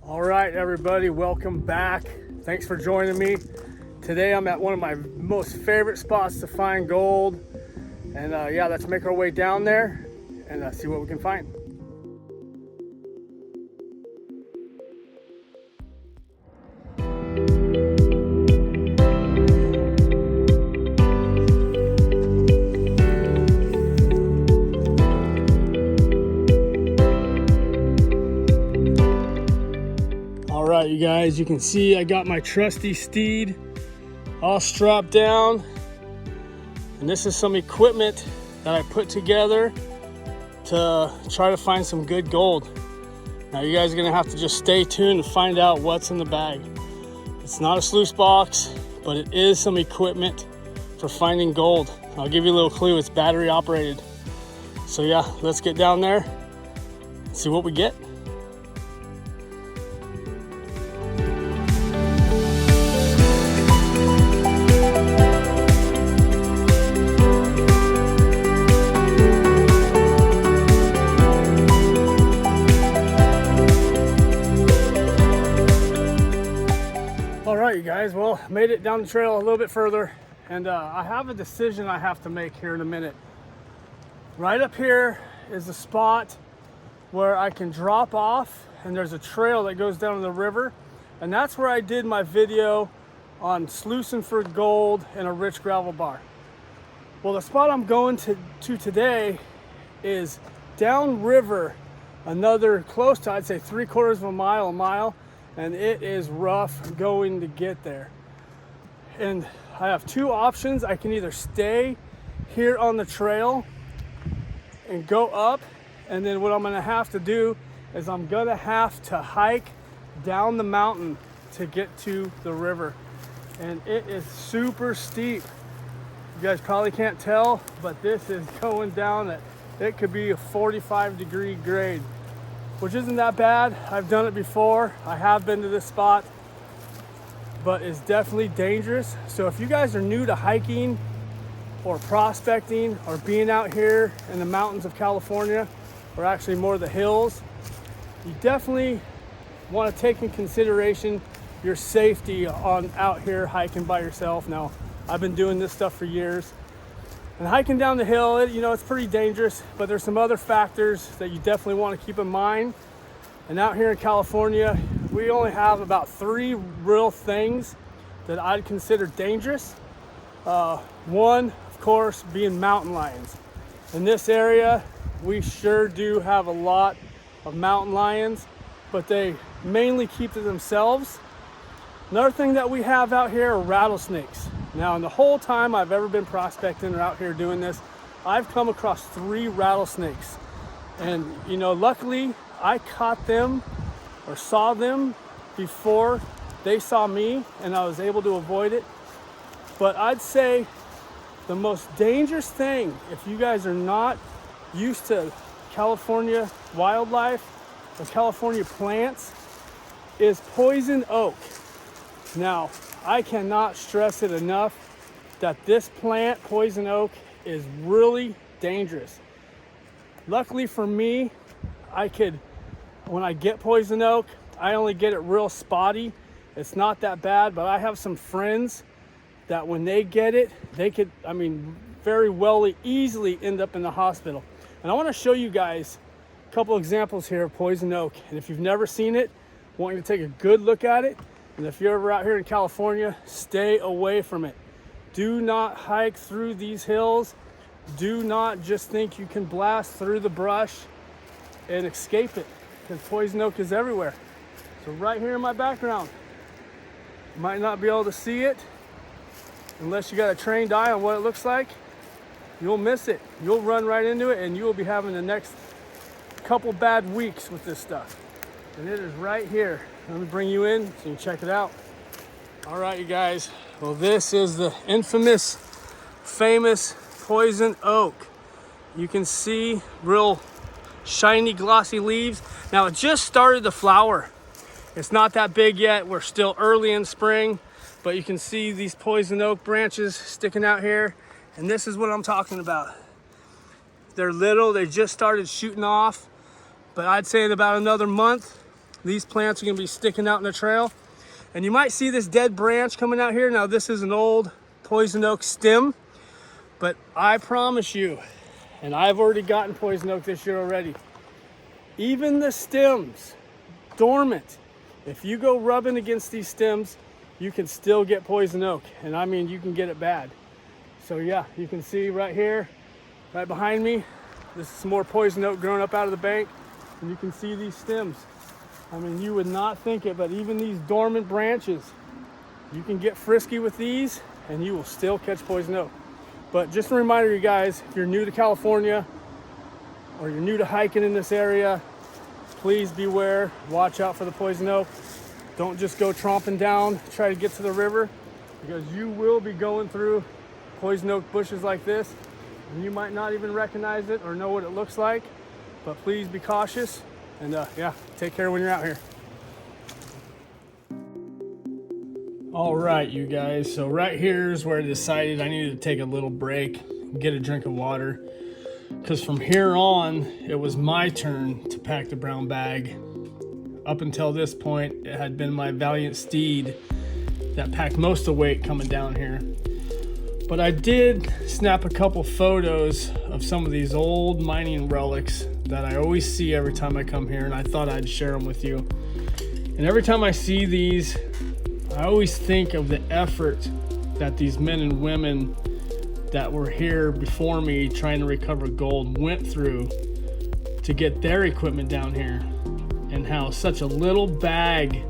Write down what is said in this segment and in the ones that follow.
All right, everybody, welcome back. Thanks for joining me. Today I'm at one of my most favorite spots to find gold. And yeah, let's make our way down there and see what we can find. All right, you guys, you can see I got my trusty steed all strapped down. And this is some equipment that I put together to try to find some good gold. Now you guys are gonna have to just stay tuned to find out what's in the bag. It's not a sluice box, but it is some equipment for finding gold. I'll give you a little clue, it's battery operated. So yeah, let's get down there and see what we get. All right, you guys, well, made it down the trail a little bit further, and I have a decision I have to make here in a minute. Right up here is a spot where I can drop off, and there's a trail that goes down to the river, and that's where I did my video on sluicing for gold in a rich gravel bar. Well, the spot I'm going to today is downriver, another close to, I'd say 3/4 of a mile, and it is rough going to get there. And I have two options. I can either stay here on the trail and go up, and then what I'm gonna have to do is I'm gonna have to hike down the mountain to get to the river. And it is super steep. You guys probably can't tell, but this is going down at, it could be a 45-degree grade, which isn't that bad. I've done it before. I have been to this spot, but it's definitely dangerous. So if you guys are new to hiking or prospecting or being out here in the mountains of California, or actually more the hills, you definitely want to take in consideration your safety on out here hiking by yourself. Now, I've been doing this stuff for years, and hiking down the hill, it's pretty dangerous, but there's some other factors that you definitely want to keep in mind. And out here in California, we only have about 3 real things that I'd consider dangerous. One, of course, being mountain lions. In this area, we sure do have a lot of mountain lions, but they mainly keep to themselves. Another thing that we have out here are rattlesnakes. Now, in the whole time I've ever been prospecting or out here doing this, I've come across 3 rattlesnakes. And, luckily I caught them or saw them before they saw me, and I was able to avoid it. But I'd say the most dangerous thing, if you guys are not used to California wildlife or California plants, is poison oak. Now, I cannot stress it enough that this plant, poison oak, is really dangerous. Luckily for me, when I get poison oak, I only get it real spotty. It's not that bad, but I have some friends that when they get it, they could, very well easily end up in the hospital. And I want to show you guys a couple examples here of poison oak. And if you've never seen it, I want you to take a good look at it. And if you're ever out here in California, stay away from it. Do not hike through these hills. Do not just think you can blast through the brush and escape it, because poison oak is everywhere. So right here in my background, you might not be able to see it unless you got a trained eye on what it looks like. You'll miss it. You'll run right into it, and you will be having the next couple bad weeks with this stuff. And it is right here. Let me bring you in so you can check it out. All right, you guys. Well, this is the infamous, famous poison oak. You can see real shiny, glossy leaves. Now, it just started to flower. It's not that big yet. We're still early in spring, but you can see these poison oak branches sticking out here. And this is what I'm talking about. They're little, they just started shooting off, but I'd say in about another month, These plants are gonna be sticking out in the trail. And you might see this dead branch coming out here. Now this is an old poison oak stem, but I promise you, and I've already gotten poison oak this year already, even the stems, dormant, if you go rubbing against these stems, you can still get poison oak. And I mean, you can get it bad. So yeah, you can see right here, right behind me, this is some more poison oak growing up out of the bank. And you can see these stems. I mean, you would not think it, but even these dormant branches, you can get frisky with these and you will still catch poison oak. But just a reminder, you guys, if you're new to California or you're new to hiking in this area, please beware, watch out for the poison oak. Don't just go tromping down, try to get to the river, because you will be going through poison oak bushes like this and you might not even recognize it or know what it looks like. But please be cautious and yeah, take care when you're out here. All right, you guys, so right here is where I decided I needed to take a little break, get a drink of water, because from here on, it was my turn to pack the brown bag. Up until this point, it had been my valiant steed that packed most of the weight coming down here. But I did snap a couple photos of some of these old mining relics that I always see every time I come here, and I thought I'd share them with you. And every time I see these, I always think of the effort that these men and women that were here before me trying to recover gold went through to get their equipment down here, and how such a little bag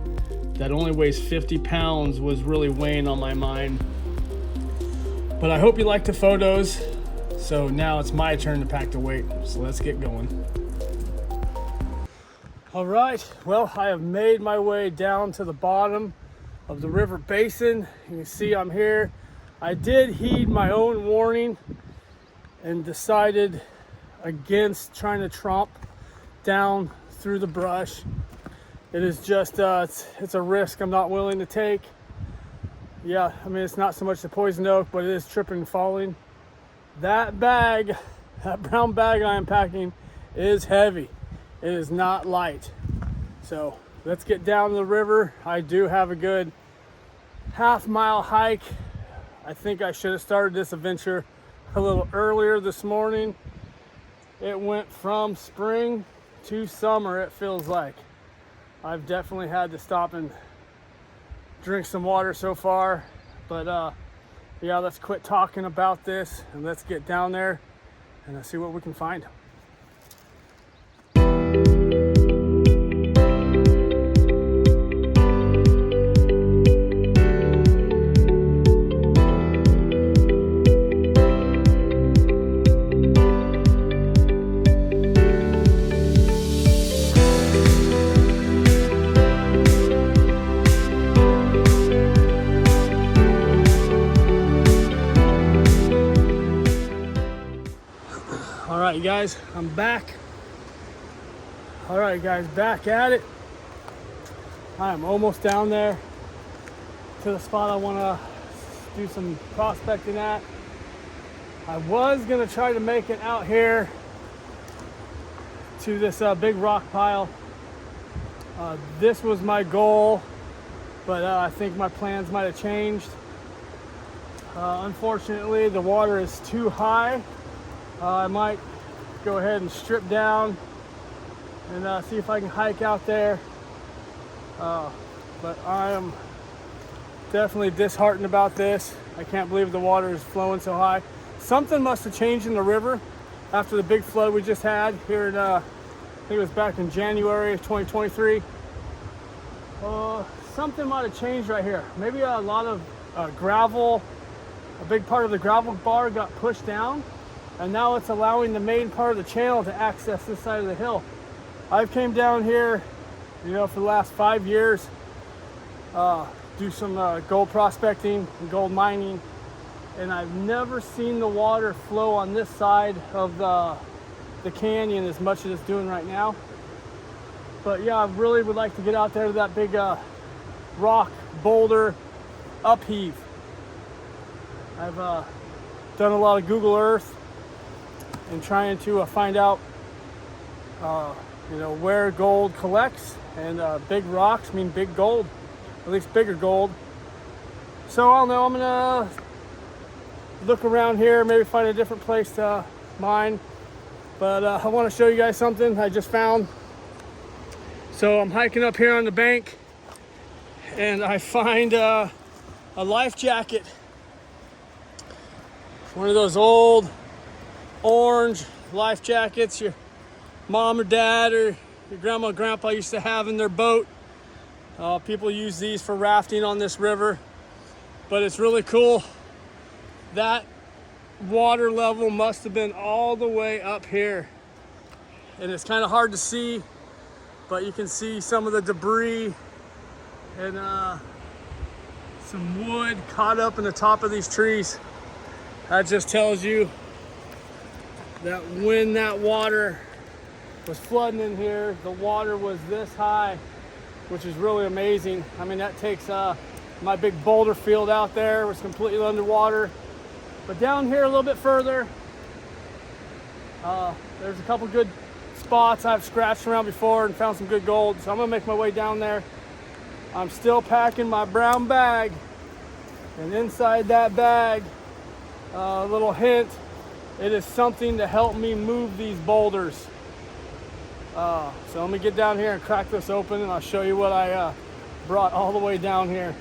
that only weighs 50 pounds was really weighing on my mind. But I hope you like the photos. So now it's my turn to pack the weight. So let's get going. All right, well, I have made my way down to the bottom of the river Basin. You can see I'm here. I did heed my own warning and decided against trying to tromp down through the brush. It is just, it's a risk I'm not willing to take. Yeah, I mean, it's not so much the poison oak, but it is tripping and falling. That bag, that brown bag I am packing is heavy. It is not light. So let's get down to the river. I do have a good half-mile hike. I think I should have started this adventure a little earlier this morning. It went from spring to summer, it feels like. I've definitely had to stop and drink some water so far, but yeah, let's quit talking about this and let's get down there and see what we can find. All right, guys, I'm back. All right, guys, back at it. I am almost down there to the spot I want to do some prospecting at. I was going to try to make it out here to this big rock pile. This was my goal, but I think my plans might have changed. Unfortunately, the water is too high. I might go ahead and strip down and see if I can hike out there. But I am definitely disheartened about this. I can't believe the water is flowing so high. Something must have changed in the river after the big flood we just had here in, I think it was back in January of 2023. Something might have changed right here. Maybe a lot of gravel, a big part of the gravel bar got pushed down, and now it's allowing the main part of the channel to access this side of the hill. I've came down here, you know, for the last 5 years, do some gold prospecting and gold mining, and I've never seen the water flow on this side of the canyon as much as it's doing right now. But yeah, I really would like to get out there to that big rock boulder upheave. I've done a lot of Google Earth and trying to find out you know, where gold collects And big rocks mean big gold, at least bigger gold. So I don't know, I'm gonna look around here, maybe find a different place to mine. But I want to show you guys something I just found. So I'm hiking up here on the bank and I find a life jacket. One of those old orange life jackets your mom or dad or your grandma and grandpa used to have in their boat. People use these for rafting on this river, but it's really cool. That water level must have been all the way up here, and it's kind of hard to see, but you can see some of the debris and some wood caught up in the top of these trees. That just tells you that when that water was flooding in here, the water was this high, which is really amazing. I mean, that takes my big boulder field out there was completely underwater. But down here a little bit further, there's a couple good spots I've scratched around before and found some good gold. So I'm gonna make my way down there. I'm still packing my brown bag, and inside that bag, a little hint, it is something to help me move these boulders. So let me get down here and crack this open, and I'll show you what I brought all the way down here.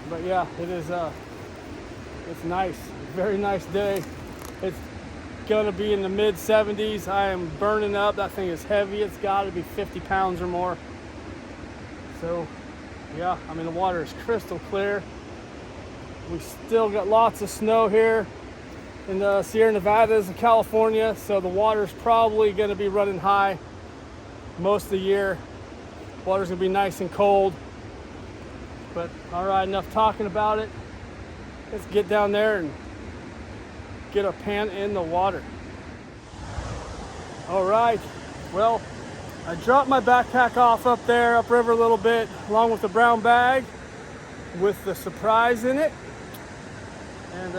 But yeah, it is it's nice, very nice day. It's gonna be in the mid 70s. I am burning up. That thing is heavy. It's got to be 50 pounds or more. So yeah, I mean, the water is crystal clear. We still got lots of snow here in the Sierra Nevadas and California, so the water is probably going to be running high most of the year. Water's going to be nice and cold. But all right, enough talking about it. Let's get down there and get our pan in the water. All right, well, I dropped my backpack off up there, upriver a little bit, along with the brown bag with the surprise in it. And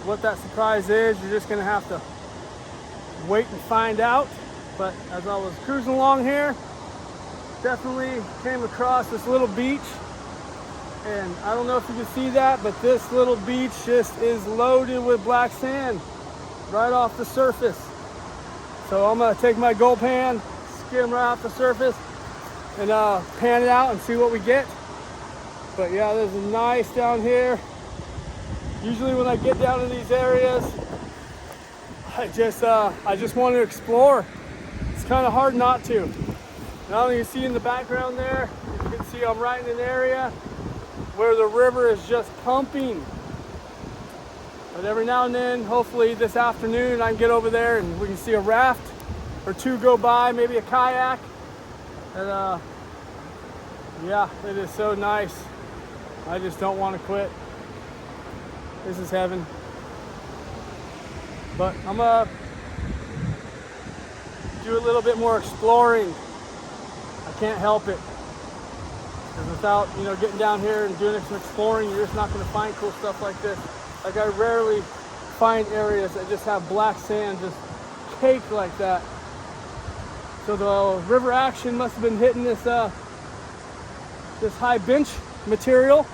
what that surprise is, you're just gonna have to wait and find out. But as I was cruising along here, definitely came across this little beach. And I don't know if you can see that, but this little beach just is loaded with black sand right off the surface. So I'm gonna take my gold pan, skim right off the surface, and pan it out and see what we get. But yeah, there's nice down here. Usually when I get down to these areas, I just want to explore. It's kind of hard not to. Now you see in the background there, you can see I'm right in an area where the river is just pumping. But every now and then, hopefully this afternoon, I can get over there and we can see a raft or two go by, maybe a kayak. And yeah, it is so nice. I just don't want to quit. This is heaven. But I'm gonna do a little bit more exploring. I can't help it. Because without, getting down here and doing some exploring, you're just not gonna find cool stuff like this. Like, I rarely find areas that just have black sand just caked like that. So the river action must have been hitting this this high bench material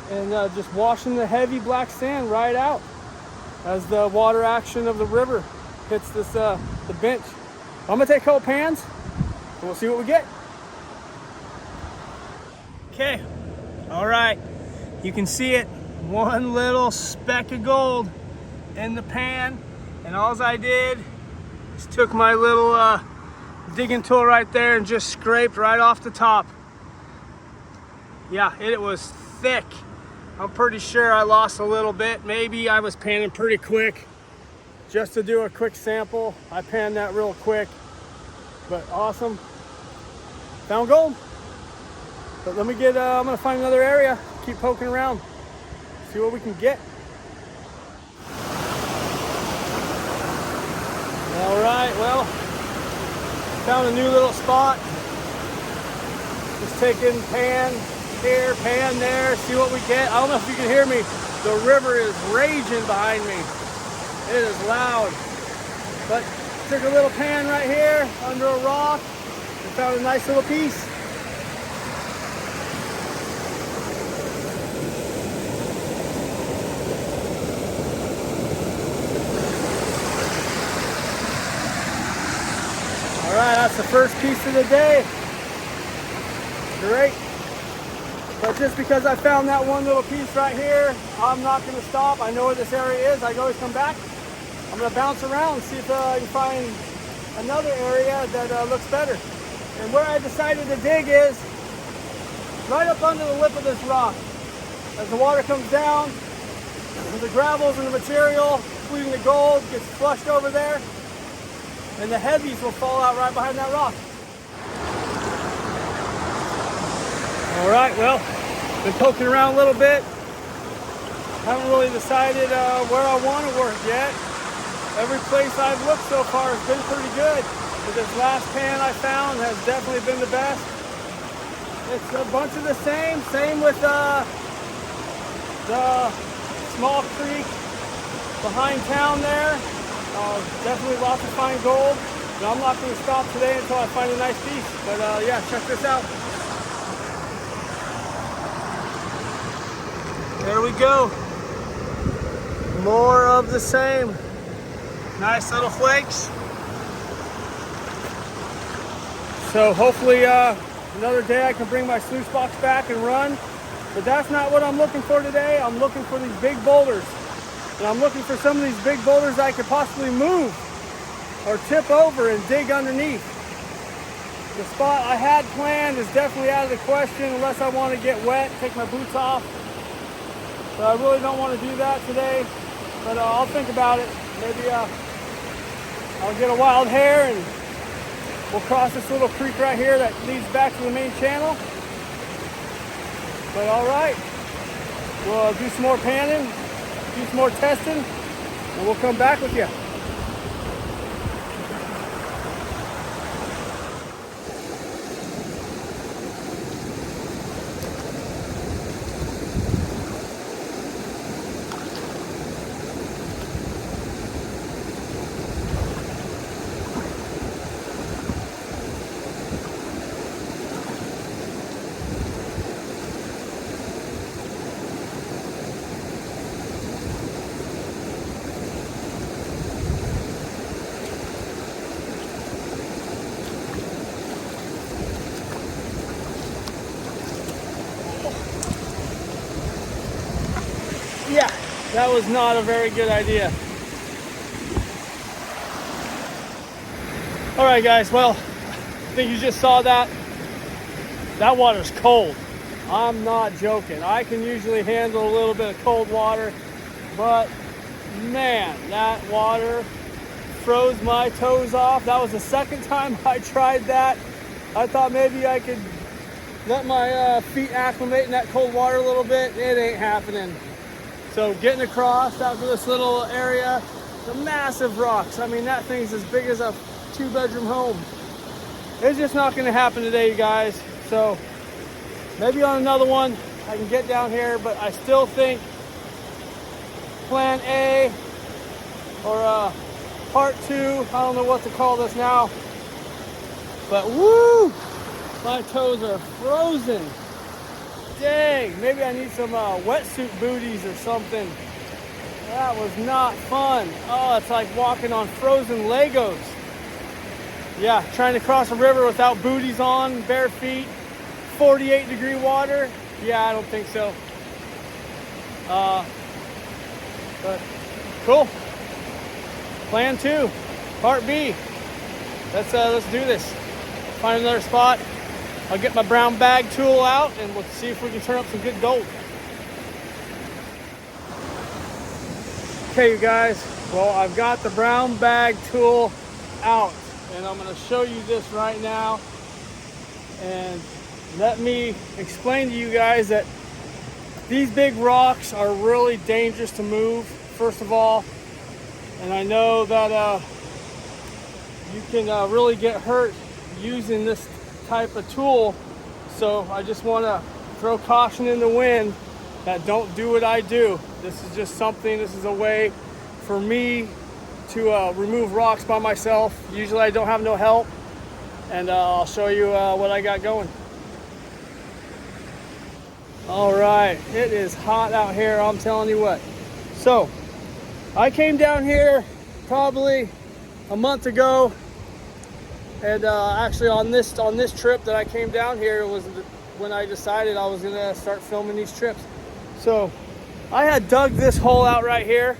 and just washing the heavy black sand right out as the water action of the river hits this the bench. I'm gonna take a couple pans and we'll see what we get. Okay, all right, you can see it, one little speck of gold in the pan, and all I did is took my little digging tool right there and just scraped right off the top. Yeah, it was thick. I'm pretty sure I lost a little bit. Maybe I was panning pretty quick. Just to do a quick sample, I panned that real quick. But awesome. Found gold. But let me get, I'm gonna find another area, keep poking around, see what we can get. All right, well, found a new little spot. Just taking pan here, pan there, see what we get. I don't know if you can hear me. The river is raging behind me. It is loud. But took a little pan right here under a rock We found a nice little piece. All right, that's the first piece of the day. Great. But just because I found that one little piece right here, I'm not going to stop. I know where this area is. I can always come back. I'm going to bounce around and see if I can find another area that looks better. And where I decided to dig is right up under the lip of this rock. As the water comes down, the gravels and the material, including the gold, gets flushed over there, and the heavies will fall out right behind that rock. All right, well, been poking around a little bit. Haven't really decided where I want to work yet. Every place I've looked so far has been pretty good. But this last pan I found has definitely been the best. It's a bunch of the same with the small creek behind town there. Definitely lots of fine gold. But I'm not going to stop today until I find a nice piece. But yeah, check this out. There we go. More of the same. Nice little flakes. So hopefully another day I can bring my sluice box back and run. But that's not what I'm looking for today. I'm looking for these big boulders. And I'm looking for some of these big boulders I could possibly move or tip over and dig underneath. The spot I had planned is definitely out of the question unless I want to get wet, take my boots off. So I really don't want to do that today, but I'll think about it. Maybe I'll get a wild hair and we'll cross this little creek right here that leads back to the main channel. But all right, we'll do some more panning, do some more testing, and we'll come back with you. Yeah, that was not a very good idea. All right, guys, well, I think you just saw that. That water's cold. I'm not joking. I can usually handle a little bit of cold water, but man, that water froze my toes off. That was the second time I tried that. I thought maybe I could let my feet acclimate in that cold water a little bit. It ain't happening. So getting across after this little area, the massive rocks. I mean, that thing's as big as a 2-bedroom home. It's just not gonna happen today, you guys. So maybe on another one, I can get down here, but I still think plan A or part 2, I don't know what to call this now, but woo, my toes are frozen. Dang, maybe I need some wetsuit booties or something. That was not fun. Oh, it's like walking on frozen Legos. Yeah, trying to cross a river without booties on, bare feet, 48-degree water. Yeah, I don't think so. But cool. Plan 2, part B. Let's do this. Find another spot. I'll get my brown bag tool out and we'll see if we can turn up some good gold. Okay, you guys, well, I've got the brown bag tool out and I'm going to show you this right now. And let me explain to you guys that these big rocks are really dangerous to move, first of all. And I know that you can really get hurt using this type of tool, so I just want to throw caution in the wind that don't do what I do. This is just something, this is a way for me to remove rocks by myself. Usually I don't have no help, and I'll show you what I got going. All right, it is hot out here, I'm telling you what. So I came down here probably a month ago, and actually on this trip that I came down here was when I decided I was gonna start filming these trips. So I had dug this hole out right here,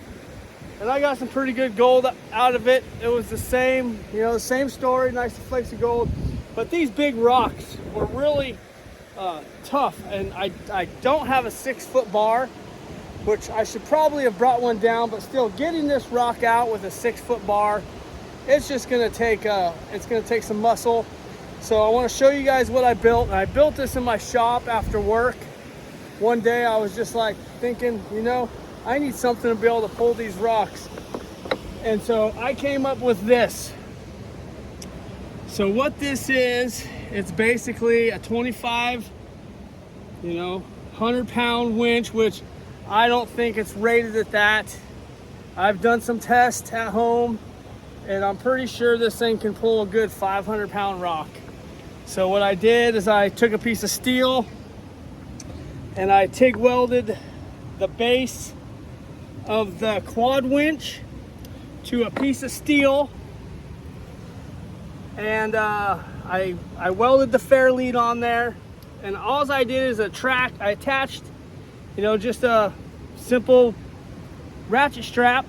and I got some pretty good gold out of it. It was the same, you know, the same story, nice flakes of gold, but these big rocks were really tough, and I don't have a 6-foot bar, which I should probably have brought one down, but still, getting this rock out with a 6-foot bar, it's just gonna take some muscle. So I want to show you guys what I built. And I built this in my shop after work. One day I was just like thinking, you know, I need something to be able to pull these rocks, and so I came up with this. So what this is, it's basically a 25, 100-pound winch, which I don't think it's rated at that. I've done some tests at home, and I'm pretty sure this thing can pull a good 500-pound rock. So what I did is I took a piece of steel and I TIG welded the base of the quad winch to a piece of steel, and I welded the fair lead on there, and all I did is I attached, just a simple ratchet strap,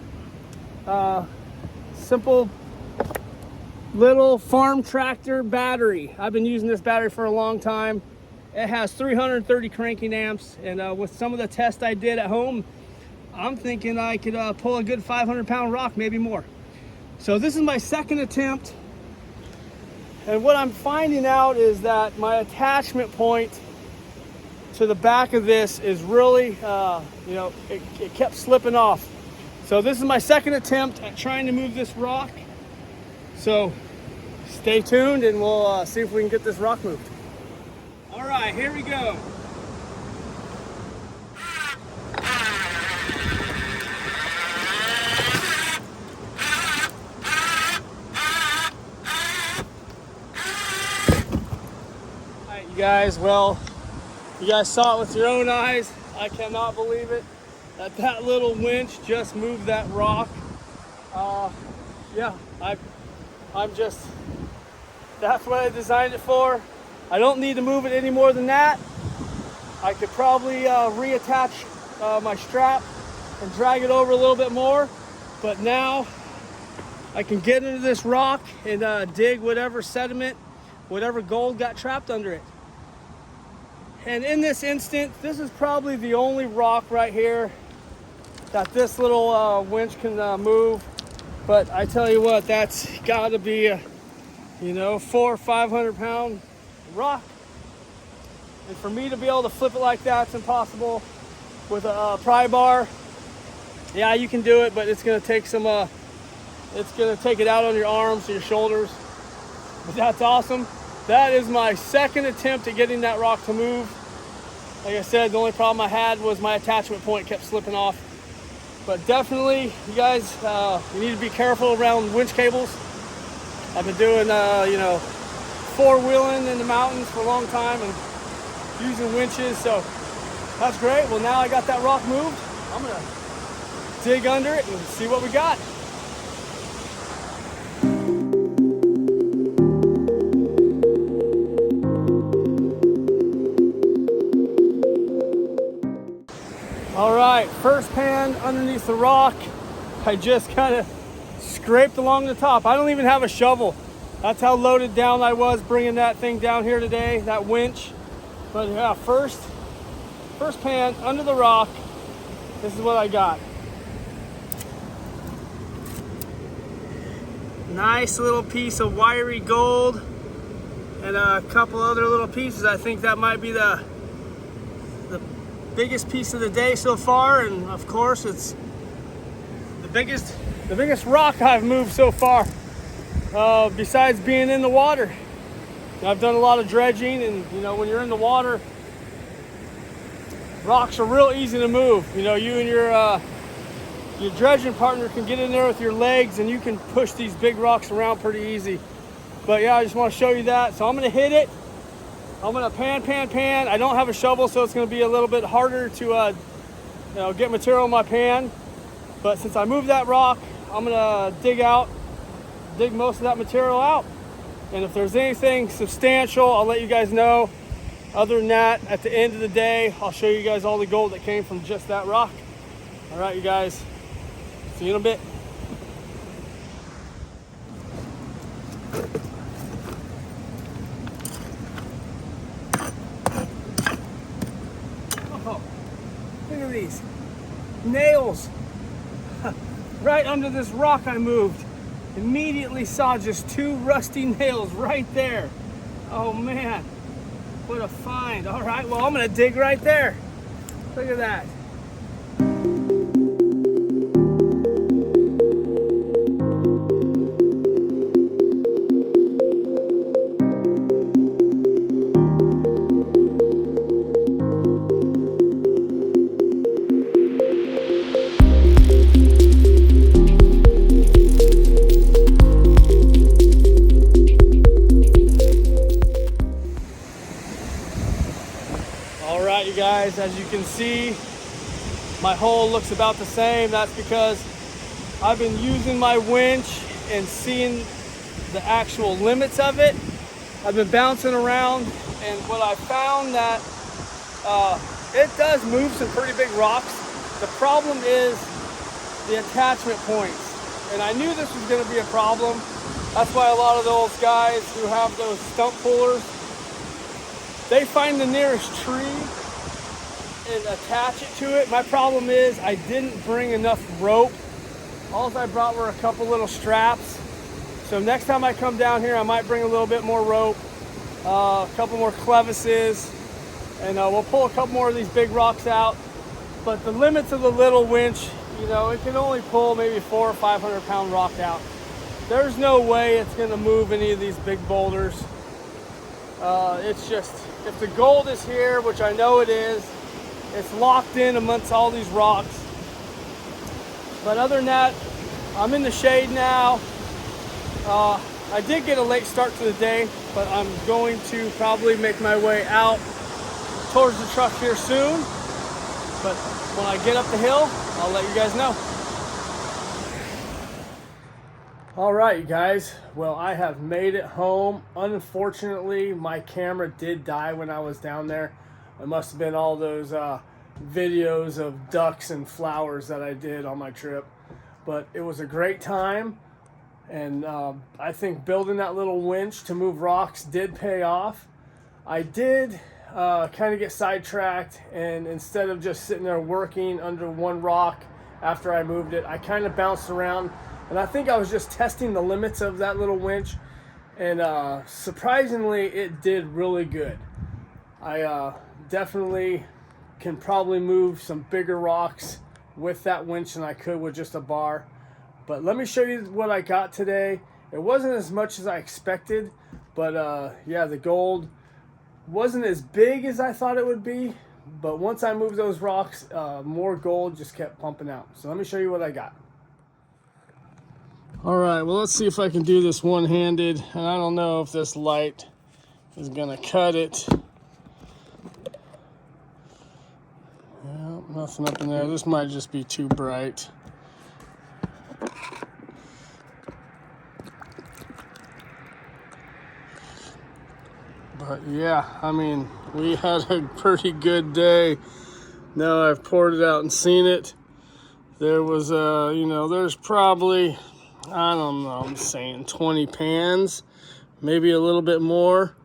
simple little farm tractor battery. I've been using this battery for a long time. It has 330 cranking amps, and with some of the tests I did at home, I'm thinking I could pull a good 500-pound rock, maybe more. So this is my second attempt, and what I'm finding out is that my attachment point to the back of this is really, it kept slipping off. So this is my second attempt at trying to move this rock. So stay tuned, and we'll see if we can get this rock moved. All right, here we go. All right, you guys, well, you guys saw it with your own eyes. I cannot believe it, that little winch just moved that rock. Yeah, I'm just, that's what I designed it for. I don't need to move it any more than that. I could probably reattach my strap and drag it over a little bit more, but now I can get into this rock and dig whatever sediment, whatever gold got trapped under it. And in this instant, this is probably the only rock right here that this little winch can move. But I tell you what, that's got to be a, 400 or 500-pound rock. And for me to be able to flip it like that, it's impossible. With a pry bar, yeah, you can do it, but it's going to take some, it's going to take it out on your arms or your shoulders. But that's awesome. That is my second attempt at getting that rock to move. Like I said, the only problem I had was my attachment point kept slipping off. But definitely, you guys, you need to be careful around winch cables. I've been doing, four-wheeling in the mountains for a long time and using winches, so that's great. Well, now I got that rock moved. I'm gonna dig under it and see what we got. All right, first pan underneath the rock. I just kind of scraped along the top. I don't even have a shovel. That's how loaded down I was bringing that thing down here today, that winch. But yeah, first pan under the rock. This is what I got. Nice little piece of wiry gold and a couple other little pieces. I think that might be the biggest piece of the day so far, and of course it's the biggest rock I've moved so far, besides being in the water. I've done a lot of dredging, and when you're in the water, rocks are real easy to move. You and your dredging partner can get in there with your legs, and you can push these big rocks around pretty easy. But yeah, I just want to show you that. So I'm gonna hit it. I'm gonna pan. I don't have a shovel, so it's gonna be a little bit harder to you know, get material in my pan. But since I moved that rock, I'm gonna dig most of that material out. And if there's anything substantial, I'll let you guys know. Other than that, at the end of the day, I'll show you guys all the gold that came from just that rock. All right, you guys, see you in a bit. Oh, look at these nails. Right under this rock I moved. Immediately saw just 2 rusty nails right there. Oh man, what a find. All right, well, I'm gonna dig right there. Look at that. All right, you guys, as you can see, my hole looks about the same. That's because I've been using my winch and seeing the actual limits of it. I've been bouncing around, and what I found that it does move some pretty big rocks. The problem is the attachment points, and I knew this was going to be a problem. That's why a lot of those guys who have those stump pullers, they find the nearest tree and attach it to it. My problem is I didn't bring enough rope. All I brought were a couple little straps. So next time I come down here, I might bring a little bit more rope, a couple more clevises, and we'll pull a couple more of these big rocks out. But the limits of the little winch, you know, it can only pull maybe 400 or 500 pound rock out. There's no way it's gonna move any of these big boulders. It's just, if the gold is here, which I know it is, it's locked in amongst all these rocks. But other than that, I'm in the shade now. I did get a late start to the day, but I'm going to probably make my way out towards the truck here soon. But when I get up the hill, I'll let you guys know. All right, you guys. Well, I have made it home. Unfortunately, my camera did die when I was down there. It must have been all those videos of ducks and flowers that I did on my trip. But it was a great time. And I think building that little winch to move rocks did pay off. I did kind of get sidetracked, and instead of just sitting there working under one rock after I moved it, I kind of bounced around. And I think I was just testing the limits of that little winch. And surprisingly, it did really good. I definitely can probably move some bigger rocks with that winch than I could with just a bar. But let me show you what I got today. It wasn't as much as I expected, but yeah, the gold wasn't as big as I thought it would be. But once I moved those rocks, more gold just kept pumping out. So let me show you what I got. All right, well, let's see if I can do this one-handed. And I don't know if this light is gonna cut it. Yeah, nothing up in there. This might just be too bright. But yeah, I mean, we had a pretty good day. Now I've poured it out and seen it. There was, you know, there's probably, I don't know, I'm saying 20 pans, maybe a little bit more.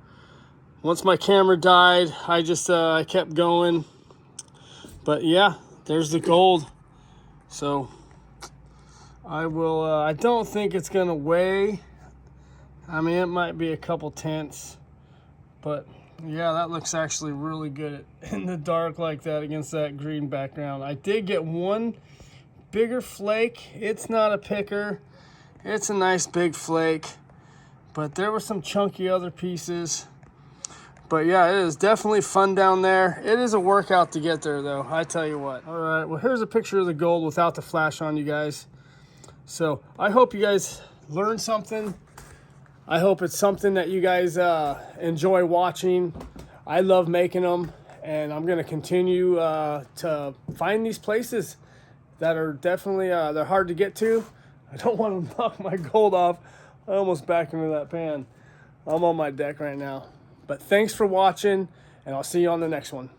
Once my camera died, I just, I kept going. But yeah, there's the gold. So I will, I don't think it's gonna weigh. I mean, it might be a couple tenths. But yeah, that looks actually really good in the dark like that against that green background. I did get one bigger flake. It's not a picker. It's a nice big flake. But there were some chunky other pieces. But yeah, it is definitely fun down there. It is a workout to get there though, I tell you what. All right, well, here's a picture of the gold without the flash on, you guys. So I hope you guys learned something. I hope it's something that you guys enjoy watching. I love making them, and I'm gonna continue to find these places that are definitely they're hard to get to. I don't want to knock my gold off. I almost backed into that pan. I'm on my deck right now. But thanks for watching, and I'll see you on the next one.